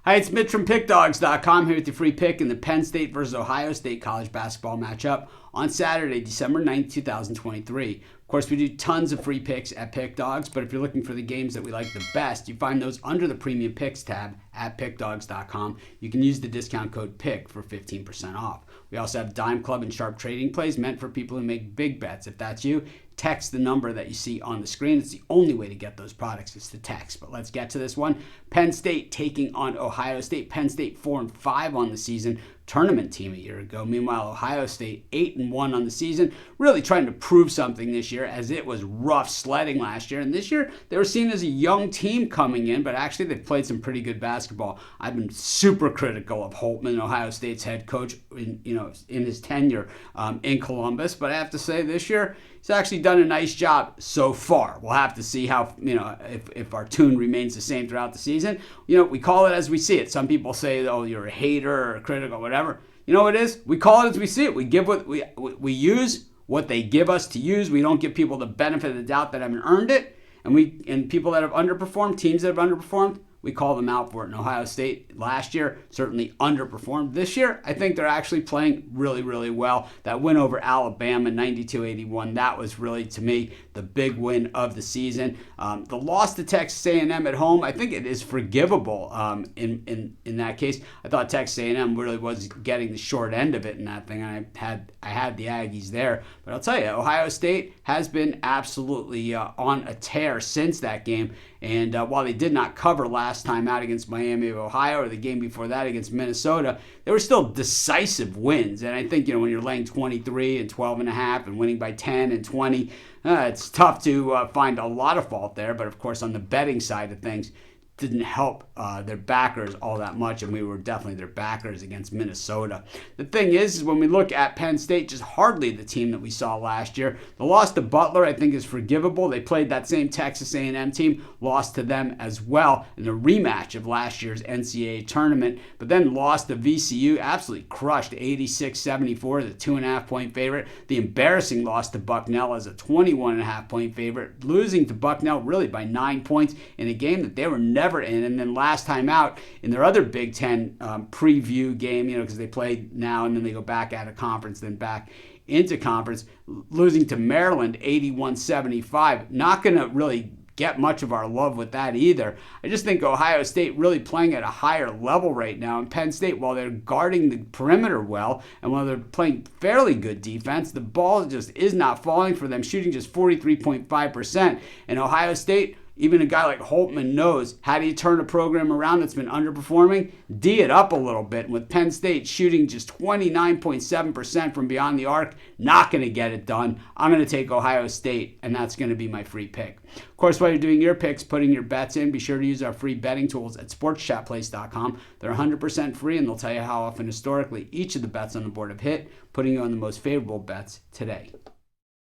Hi, it's Mitch from Pickdawgz.com here with your free pick in the Penn State versus Ohio State college basketball matchup on Saturday, December 9th, 2023. Of course, we do tons of free picks at Pick Dawgz, but if you're looking for the games that we like the best, you find those under the Premium Picks tab at Pickdawgz.com. You can use the discount code PICK for 15% off. We also have Dime Club and Sharp Trading Plays meant for people who make big bets. If that's you, text the number that you see on the screen. It's the only way to get those products is to text. But let's get to this one. Penn State taking on Ohio State. Penn State 4-5 on the season. Tournament team a year ago. Meanwhile, Ohio State 8-1 on the season. Really trying to prove something this year, as it was rough sledding last year. And this year, they were seen as a young team coming in, but actually they've played some pretty good basketball. I've been super critical of Holtman, Ohio State's head coach, in his tenure in Columbus. But I have to say, this year, he's actually done a nice job so far. We'll have to see how, if our tune remains the same throughout the season. We call it as we see it. Some people say, oh, you're a hater or critical, whatever. You know what it is? We call it as we see it. We give what we use what they give us to use. We don't give people the benefit of the doubt that haven't earned it. And people that have underperformed, teams that have underperformed, we call them out for it. And Ohio State last year certainly underperformed. This year, I think they're actually playing really, really well. That win over Alabama, 92-81, that was really, to me, the big win of the season. The loss to Texas A&M at home, I think it is forgivable in that case. I thought Texas A&M really was getting the short end of it in that thing. I had the Aggies there. But I'll tell you, Ohio State has been absolutely on a tear since that game. And while they did not cover last time out against Miami of Ohio or the game before that against Minnesota, they were still decisive wins. And I think, when you're laying 23 and 12.5 and winning by 10 and 20, it's tough to find a lot of fault there. But of course, on the betting side of things, didn't help their backers all that much, and we were definitely their backers against Minnesota. The thing is when we look at Penn State, just hardly the team that we saw last year. The loss to Butler, I think, is forgivable. They played that same Texas A&M team, lost to them as well in the rematch of last year's NCAAB tournament, but then lost to VCU, absolutely crushed 86-74, the 2.5-point favorite. The embarrassing loss to Bucknell as a 21.5-point favorite, losing to Bucknell really by 9 points in a game that they were never in. And then last time out in their other Big Ten preview game, because they played now and then they go back out of conference, then back into conference, losing to Maryland 81-75. Not going to really get much of our love with that either. I just think Ohio State really playing at a higher level right now. And Penn State, while they're guarding the perimeter well, and while they're playing fairly good defense, the ball just is not falling for them, shooting just 43.5%. And Ohio State, even a guy like Holtman knows, how do you turn a program around that's been underperforming? D it up a little bit. And with Penn State shooting just 29.7% from beyond the arc, not going to get it done. I'm going to take Ohio State, and that's going to be my free pick. Of course, while you're doing your picks, putting your bets in, be sure to use our free betting tools at sportschatplace.com. They're 100% free, and they'll tell you how often historically each of the bets on the board have hit, putting you on the most favorable bets today.